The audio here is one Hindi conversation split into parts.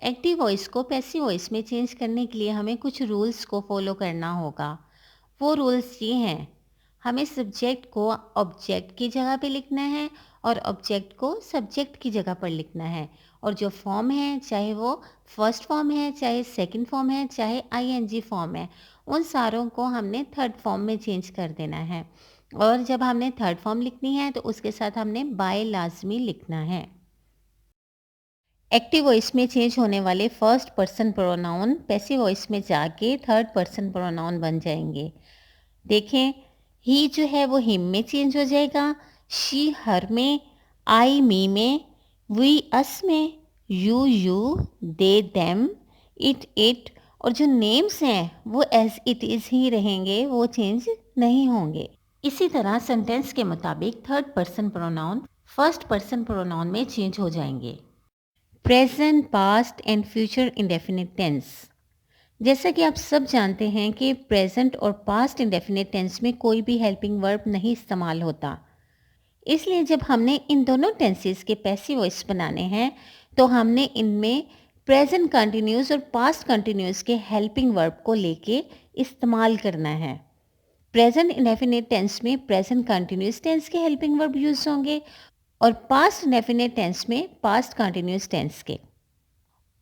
एक्टिव वॉइस को पैसिव वॉइस में चेंज करने के लिए हमें कुछ रूल्स को फॉलो करना होगा। वो रूल्स ये हैं, हमें सब्जेक्ट को ऑब्जेक्ट की जगह पे लिखना है और ऑब्जेक्ट को सब्जेक्ट की जगह पर लिखना है। और जो फॉर्म है, चाहे वो फर्स्ट फॉर्म है, चाहे सेकंड फॉर्म है, चाहे आईएनजी फॉर्म है, उन सारों को हमने थर्ड फॉर्म में चेंज कर देना है। और जब हमने थर्ड फॉर्म लिखनी है तो उसके साथ हमने बाय लाजमी लिखना है। एक्टिव वॉइस में चेंज होने वाले first person pronoun passive voice में जाके थर्ड पर्सन प्रोनाउन बन जाएंगे। देखें, ही जो है वो हिम में चेंज हो जाएगा, शी हर में, आई मी में, वी अस में, यू दे देम, इट और जो नेम्स हैं वो एज इट इज़ ही रहेंगे, वो चेंज नहीं होंगे। इसी तरह सेंटेंस के मुताबिक third person pronoun first person pronoun में चेंज हो जाएंगे। Present, past and future indefinite tense. जैसा कि आप सब जानते हैं कि प्रेजेंट और पास्ट इंडेफिनिट टेंस में कोई भी हेल्पिंग वर्ब नहीं इस्तेमाल होता। इसलिए जब हमने इन दोनों टेंसेस के पैसिव वॉइस बनाने हैं तो हमने इनमें प्रेजेंट कंटिन्यूस और पास्ट कंटिन्यूस के हेल्पिंग वर्ब को लेके इस्तेमाल करना है। प्रेजेंट इंडेफिनिट टेंस में प्रेजेंट कंटिन्यूस टेंस के हेल्पिंग वर्ब यूज होंगे और पास्ट इंडेफिनिट टेंस में पास्ट कंटिन्यूस टेंस के।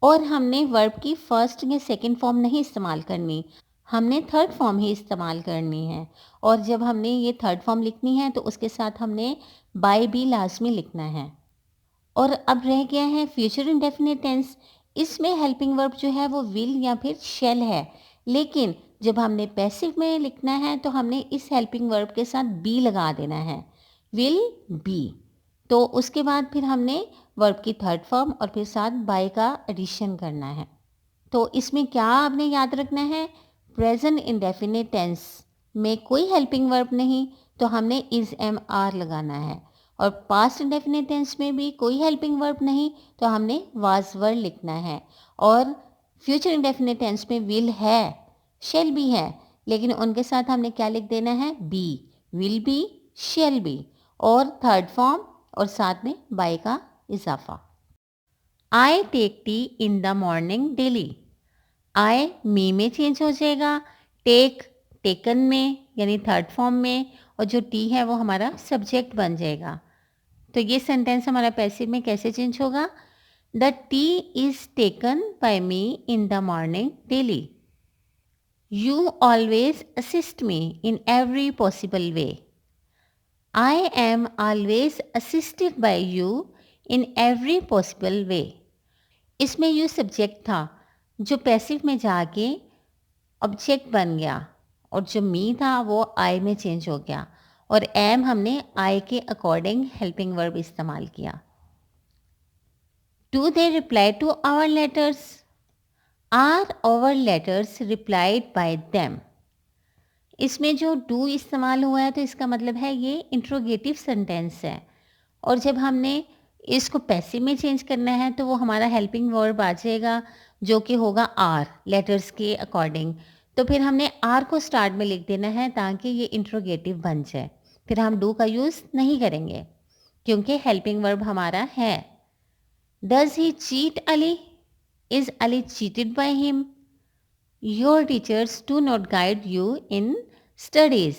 और हमने वर्ब की फर्स्ट या सेकंड फॉर्म नहीं इस्तेमाल करनी, हमने थर्ड फॉर्म ही इस्तेमाल करनी है। और जब हमने ये थर्ड फॉर्म लिखनी है तो उसके साथ हमने बाय भी लाजमी लिखना है। और अब रह गया है फ्यूचर इंडेफिनिट टेंस। इसमें हेल्पिंग वर्ब जो है वो विल या फिर शैल है, लेकिन जब हमने पैसिव में लिखना है तो हमने इस हेल्पिंग वर्ब के साथ बी लगा देना है, विल बी। तो उसके बाद फिर हमने वर्ब की थर्ड फॉर्म और फिर साथ बाय का एडिशन करना है। तो इसमें क्या आपने याद रखना है, प्रेजेंट इंडेफिनिट टेंस में कोई हेल्पिंग वर्ब नहीं तो हमने इज एम आर लगाना है, और पास्ट इंडेफिनिट टेंस में भी कोई हेल्पिंग वर्ब नहीं तो हमने वाज वर लिखना है। और फ्यूचर इंडेफिनिट टेंस में विल है, शेल भी है, लेकिन उनके साथ हमने क्या लिख देना है, be, will be, shall be, और थर्ड फॉर्म और साथ में बाय का इजाफा। I take tea in the morning daily. I me में चेंज हो जाएगा, टेक टेकन में यानी थर्ड फॉर्म में, और जो टी है वो हमारा सब्जेक्ट बन जाएगा। तो ये सेंटेंस हमारा पैसिव में कैसे चेंज होगा, the T is taken by me in the morning daily. You always assist me in every possible way. I am always assisted by you in every possible way. इसमें यू सब्जेक्ट था जो पैसिव में जाके ऑब्जेक्ट बन गया, और जो मी था वो आई में चेंज हो गया, और एम हमने आई के अकॉर्डिंग हेल्पिंग वर्ब इस्तेमाल किया। Do they reply to our letters, are our letters replied by them. इसमें जो डू इस्तेमाल हुआ है तो इसका मतलब है ये इंट्रोगेटिव सेंटेंस है, और जब हमने इसको पैसिव में चेंज करना है तो वो हमारा हेल्पिंग वर्ब आ जाएगा जो कि होगा आर, लेटर्स के अकॉर्डिंग। तो फिर हमने आर को स्टार्ट में लिख देना है ताकि ये इंट्रोगेटिव बन जाए। फिर हम डू का यूज़ नहीं करेंगे क्योंकि हेल्पिंग वर्ब हमारा है। Does he cheat Ali, is Ali cheated by him. Your teachers do not guide you in studies,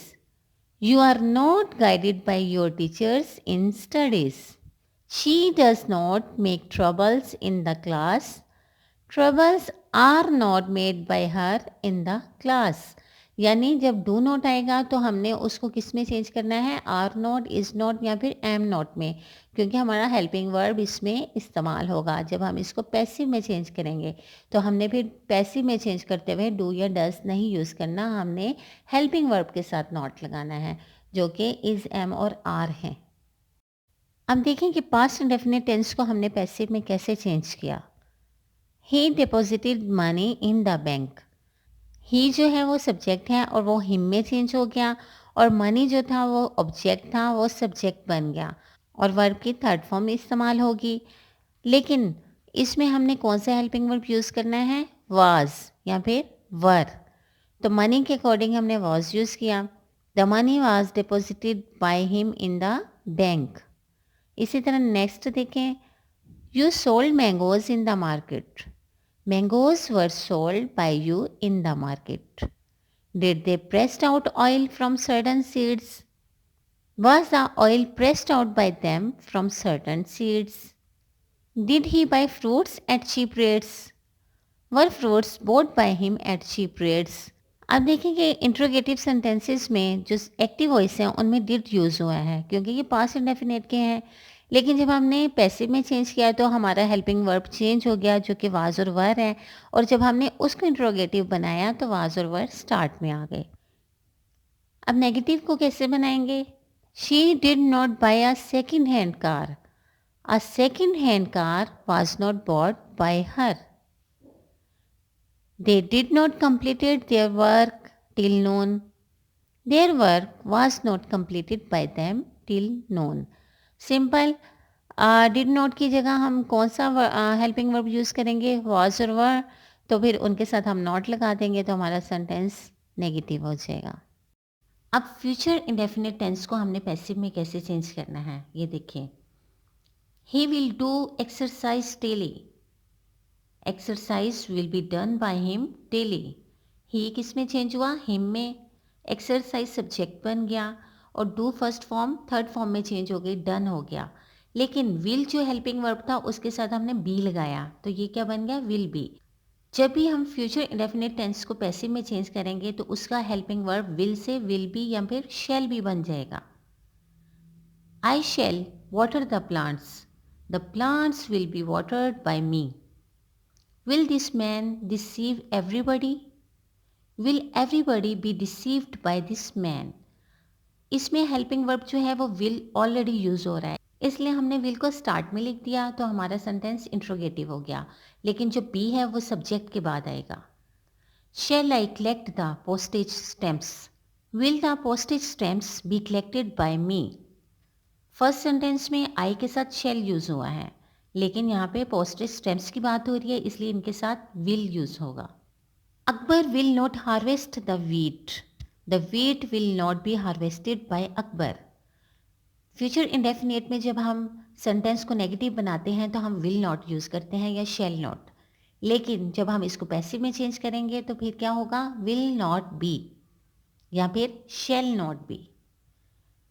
you are not guided by your teachers in studies. She does not make troubles in the class. Troubles are not made by her in the class. यानी जब डू नॉट आएगा तो हमने उसको किस में चेंज करना है, आर नॉट, इज़ नॉट या फिर एम नॉट में, क्योंकि हमारा हेल्पिंग वर्ब इसमें इस्तेमाल होगा। जब हम इसको पैसिव में चेंज करेंगे तो हमने फिर पैसिव में चेंज करते हुए डू या डस नहीं यूज़ करना, हमने हेल्पिंग वर्ब के साथ नॉट लगाना है जो कि इज़, एम और आर हैं। अब देखें कि पास्ट इंडेफिनिट टेंस को हमने पैसिव में कैसे चेंज किया। He deposited money in the bank. He जो है वो सब्जेक्ट है और वो हिम में चेंज हो गया, और मनी जो था वो ऑब्जेक्ट था, वो सब्जेक्ट बन गया, और वर्ब की थर्ड फॉर्म इस्तेमाल होगी। लेकिन इसमें हमने कौन सा हेल्पिंग वर्ब यूज़ करना है, वाज या फिर वर। तो मनी के अकॉर्डिंग हमने वाज यूज़ किया, the money was deposited by him in the bank. इसी तरह नेक्स्ट देखें, you sold mangoes in the market. Mangoes were sold by you in the market. Did they pressed out oil from certain seeds? Was the oil pressed out by them from certain seeds? Did he buy fruits at cheap rates? Were fruits bought by him at cheap rates? अब देखेंगे इंट्रोगेटिव सेंटेंसेस में जो एक्टिव वॉइस हैं उनमें डिड यूज़ हुआ है क्योंकि ये पास्ट इंडेफिनिट के हैं। लेकिन जब हमने पैसिव में चेंज किया तो हमारा हेल्पिंग वर्ब चेंज हो गया जो कि वाज और वर है, और जब हमने उसको इंट्रोगेटिव बनाया तो वाज और वर स्टार्ट में आ गए। अब नेगेटिव को कैसे बनाएंगे? She did not buy a second hand car. A second hand car was not bought by her. They did not completed their work till noon. Their work was not completed by them till noon. Simple did not की जगह हम कौन सा हेल्पिंग वर्ब यूज़ करेंगे? वॉज और वर। तो फिर उनके साथ हम नॉट लगा देंगे तो हमारा सेंटेंस नेगेटिव हो जाएगा। अब फ्यूचर इंडेफिनिट टेंस को हमने पैसिव में कैसे चेंज करना है ये देखिए। He will do exercise daily. Exercise will be done by him daily. He किस में चेंज हुआ? हिम में। एक्सरसाइज सब्जेक्ट बन गया और do first form third form में चेंज हो गई, डन हो गया। लेकिन विल जो हेल्पिंग वर्ब था उसके साथ हमने बी लगाया तो ये क्या बन गया? Will be. जब भी हम फ्यूचर इंडेफिनिट टेंस को पैसिव में चेंज करेंगे तो उसका हेल्पिंग वर्ब विल से विल बी या फिर शैल भी बन जाएगा। I shall water the plants. The plants will be watered by me. Will this man deceive everybody? Will everybody be deceived by this man? इसमें हेल्पिंग वर्ब जो है वो विल ऑलरेडी यूज़ हो रहा है, इसलिए हमने विल को स्टार्ट में लिख दिया तो हमारा सेंटेंस इंट्रोगेटिव हो गया। लेकिन जो बी है वो सब्जेक्ट के बाद आएगा। Shall I collect the postage stamps? Will the postage stamps be collected by me? First sentence में आई के साथ शेल यूज़ हुआ है, लेकिन यहाँ पे पोस्टेज स्टैम्प्स की बात हो रही है इसलिए इनके साथ विल यूज़ होगा। Akbar will not harvest the wheat. The wheat will not be harvested by Akbar. Future indefinite में जब हम सेंटेंस को नेगेटिव बनाते हैं तो हम विल नॉट यूज़ करते हैं या शेल नॉट, लेकिन जब हम इसको पैसिव में चेंज करेंगे तो फिर क्या होगा? विल नॉट बी या फिर shall not be.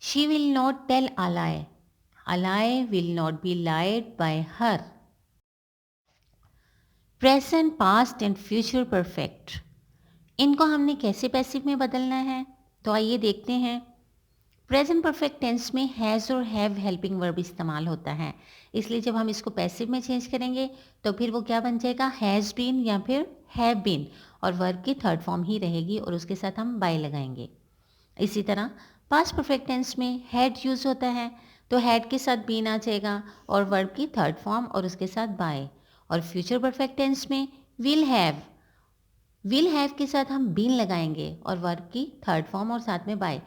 She will not tell a lie. A lie will not be lied by her. Present, past and future perfect. इनको हमने कैसे पैसिव में बदलना है तो आइए देखते हैं। प्रेजेंट परफेक्ट टेंस में हैज़ और हैव हेल्पिंग वर्ब इस्तेमाल होता है, इसलिए जब हम इसको पैसिव में चेंज करेंगे तो फिर वो क्या बन जाएगा? हैज़ बीन या फिर हैव बीन, और वर्ब की थर्ड फॉर्म ही रहेगी और उसके साथ हम बाय लगाएंगे। इसी तरह पास्ट परफेक्ट टेंस में हैड यूज़ होता है तो हैड के साथ बीन आ जाएगा और वर्ब की थर्ड फॉर्म और उसके साथ बाय। और फ्यूचर परफेक्ट टेंस में विल हैव के साथ हम बीन लगाएंगे और वर्ब की थर्ड फॉर्म और साथ में बाय।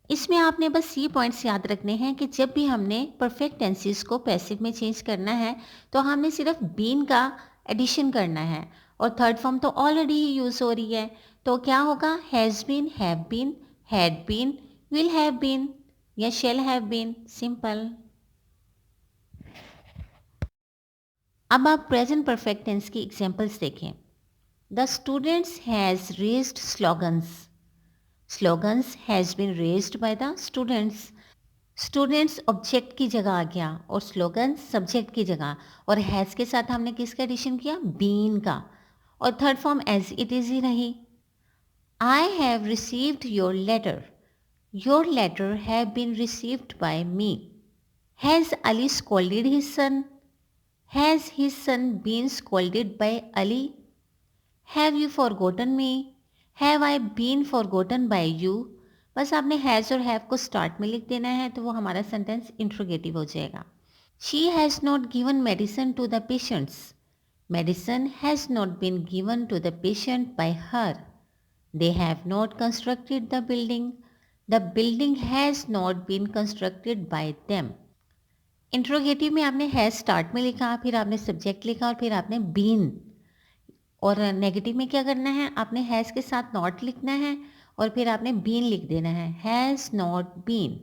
इसमें आपने बस ये पॉइंट्स याद रखने हैं कि जब भी हमने परफेक्ट टेंसेस को पैसिव में चेंज करना है तो हमने सिर्फ बीन का एडिशन करना है और थर्ड फॉर्म तो ऑलरेडी ही यूज़ हो रही है, तो क्या होगा? Has been, have been, had been, will have been या शेल हैव बीन। सिंपल। अब आप प्रेजेंट परफेक्ट टेंस की एग्जांपल्स देखें। The students has raised slogans. Slogans has been raised by the students. Students object की जगह आ गया और स्लोगन सब्जेक्ट की जगह, और हैज़ के साथ हमने किसका एडिशन किया? बीन का, और third form as it is ही रही। I have received your letter. Your letter have been received by me. Has Ali scolded his son. Has his son been scolded by Ali. Have you forgotten me. Have I been forgotten by you. बस आपने हैज़ और हैव को स्टार्ट में लिख देना है तो वो हमारा सेंटेंस इंट्रोगेटिव हो जाएगा। She has not given medicine to the patients. Medicine has not been given to the patient by her. They have not constructed the building. The building has not been constructed by them. Interrogative में आपने हैज़ स्टार्ट में लिखा, फिर आपने सब्जेक्ट लिखा और फिर आपने बीन, और नेगेटिव में क्या करना है? आपने हैज़ के साथ नॉट लिखना है और फिर आपने बीन लिख देना है, हैज़ नॉट बीन।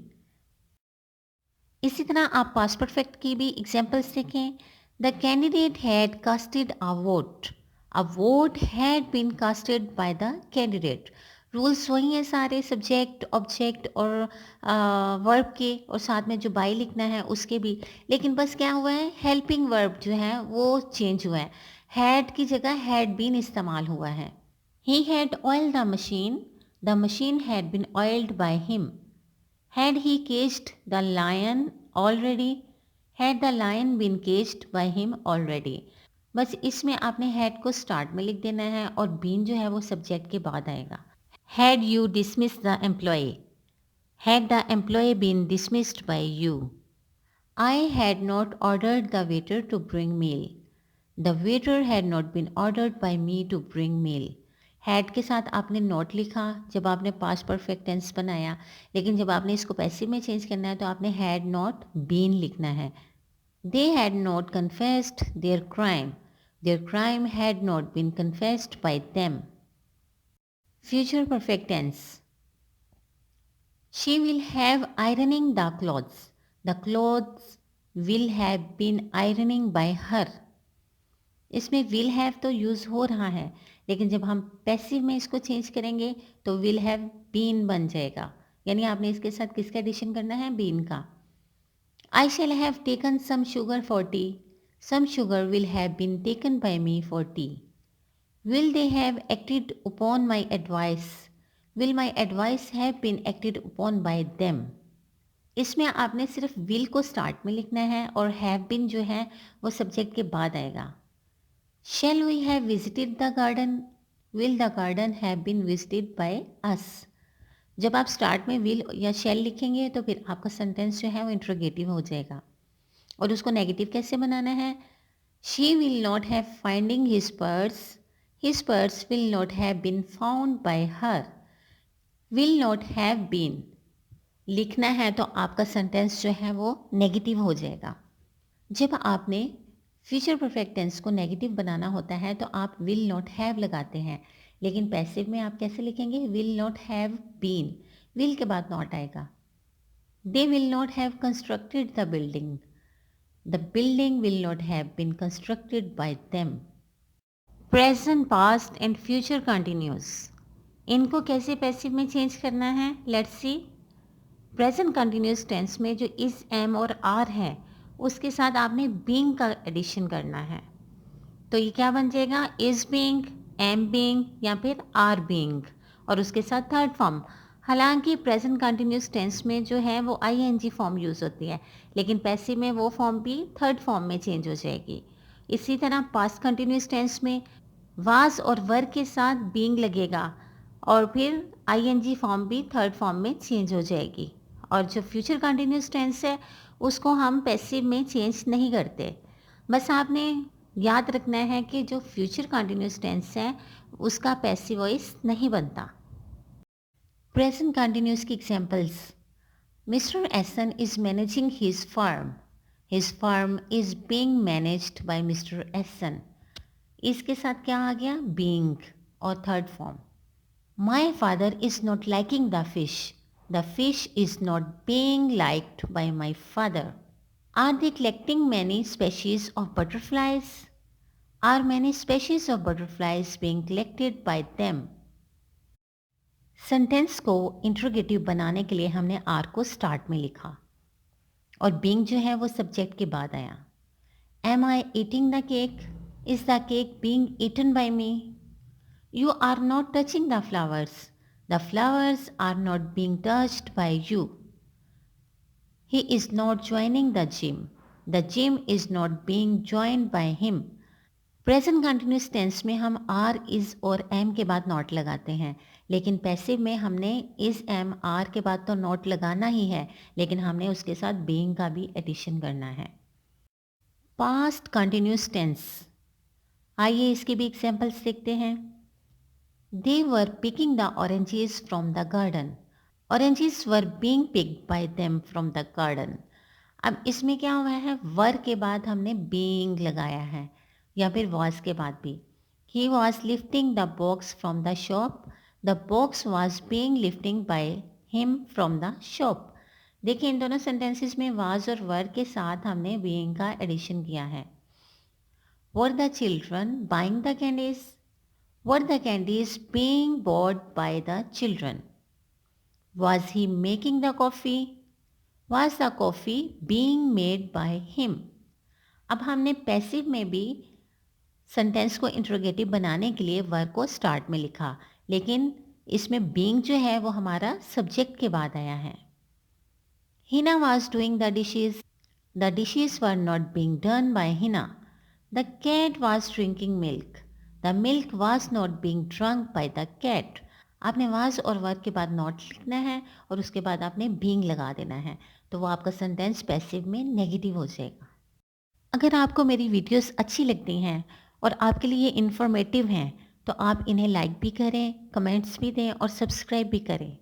इसी तरह आप पास्ट परफेक्ट की भी एग्जांपल्स देखें। The candidate had casted a vote. A vote had been casted by the candidate. Rules वही हैं सारे, सब्जेक्ट ऑब्जेक्ट और वर्ब के, और साथ में जो बाई लिखना है उसके भी, लेकिन बस क्या हुआ है, हेल्पिंग वर्ब जो है वो चेंज हुआ है, हैड की जगह हैड बीन इस्तेमाल हुआ है। He had oil the machine had been oiled by him. Had he caged the lion already? Had the lion been caged by him already? बस इसमें आपने had को स्टार्ट में लिख देना है और been जो है वो सब्जेक्ट के बाद आएगा। Had you dismissed the employee? Had the employee been dismissed by you? I had not ordered the waiter to bring meal. The waiter had not been ordered by me to bring meal. Had के साथ आपने नॉट लिखा जब आपने पास्ट परफेक्ट टेंस बनाया, लेकिन जब आपने इसको पैसिव में चेंज करना है तो आपने हैड नॉट बीन लिखना है। They had not confessed their crime had not been confessed by them. Future perfect tense, she will have ironing the clothes will have been ironing by her. इसमें विल हैव तो यूज़ हो रहा है, लेकिन जब हम पैसिव में इसको चेंज करेंगे तो विल हैव बीन बन जाएगा, यानी आपने इसके साथ किसका एडिशन करना है, बीन का। I shall have taken some sugar for tea, some sugar will have been taken by me for tea. Will they have acted upon my advice, will my advice have been acted upon by them. इसमें आपने सिर्फ विल को स्टार्ट में लिखना है और हैव बीन जो है वो सब्जेक्ट के बाद आएगा। Shall we have visited the garden? Will the garden have been visited by us? जब आप स्टार्ट में will या shall लिखेंगे तो फिर आपका सेंटेंस जो है वो इंट्रोगेटिव हो जाएगा। और उसको नेगेटिव कैसे बनाना है, She will not have finding his purse will not have been found by her, will not have been लिखना है तो आपका सेंटेंस जो है वो नेगेटिव हो जाएगा। जब आपने फ्यूचर परफेक्ट टेंस को नेगेटिव बनाना होता है तो आप विल नॉट हैव लगाते हैं, लेकिन पैसिव में आप कैसे लिखेंगे, will not have been, will के बाद नॉट आएगा। They will not have constructed the building will not have been constructed by them. Present, past and future continuous, इनको कैसे पैसिव में चेंज करना है, let's see. Present continuous tense में जो इज, एम और आर है उसके साथ आपने बीइंग का एडिशन करना है, तो ये क्या बन जाएगा, इज बीइंग, एम बीइंग या फिर आर बीइंग, और उसके साथ थर्ड फॉर्म। हालांकि प्रेजेंट कंटिन्यूस टेंस में जो है वो आईएनजी फॉर्म यूज़ होती है, लेकिन पैसिव में वो फॉर्म भी थर्ड फॉर्म में चेंज हो जाएगी। इसी तरह पास्ट कंटिन्यूस टेंस में वाज और वर के साथ बीइंग लगेगा और फिर आईएनजी फॉर्म भी थर्ड फॉर्म में चेंज हो जाएगी। और जो फ्यूचर कंटिन्यूस टेंस है उसको हम पैसिव में चेंज नहीं करते। बस आपने याद रखना है कि जो फ्यूचर कंटिन्यूस टेंस है उसका पैसिव वॉइस नहीं बनता। प्रेजेंट कंटिन्यूस की examples, mister Eason is managing his firm is being managed by mister Eason. इसके साथ क्या आ गया, बीइंग और third form. My father is not liking the fish is not being liked by my father. Are they collecting many species of butterflies? Are many species of butterflies being collected by them? Sentence को इंट्रोगेटिव बनाने के लिए हमने आर को स्टार्ट में लिखा और बीइंग जो है वो सब्जेक्ट के बाद आया। Am I eating the cake? Is the cake being eaten by me? You are not touching the flowers. The flowers are not being touched by you. He is not joining the gym. The gym is not being joined by him. Present continuous tense में हम आर, इज़ और एम के बाद नॉट लगाते हैं, लेकिन पैसिव में हमने इज़, एम, आर के बाद तो नॉट लगाना ही है, लेकिन हमने उसके साथ बीइंग का भी एडिशन करना है। पास्ट कंटिन्यूस टेंस, आइए इसके भी एग्जांपल्स देखते हैं। They were picking the oranges from the garden. Oranges were being picked by them from the garden. अब इसमें क्या हुआ है, वर के बाद हमने being लगाया है या फिर was के बाद भी। He was lifting the box from the shop. The box was being lifting by him from the shop. देखिए इन दोनों सेंटेंसेस में was और were के साथ हमने being का एडिशन किया है। Were the children buying the candies? Were the candies being bought by the children? Was he making the coffee? Was the coffee being made by him? अब हमने पैसिव में भी सेंटेंस को इंट्रोगेटिव बनाने के लिए वर्ब को स्टार्ट में लिखा, लेकिन इसमें बीइंग जो है वो हमारा सब्जेक्ट के बाद आया है। Hina was doing the dishes. The dishes were not being done by Hina. The cat was drinking milk. The milk was not being drunk by the cat. आपने वाज और वर्ब के बाद नॉट लिखना है और उसके बाद आपने बीइंग लगा देना है, तो वो आपका सेंटेंस पैसिव में नेगेटिव हो जाएगा। अगर आपको मेरी वीडियोस अच्छी लगती हैं और आपके लिए इन्फॉर्मेटिव हैं, तो आप इन्हें लाइक भी करें, कमेंट्स भी दें और सब्सक्राइब भी करें।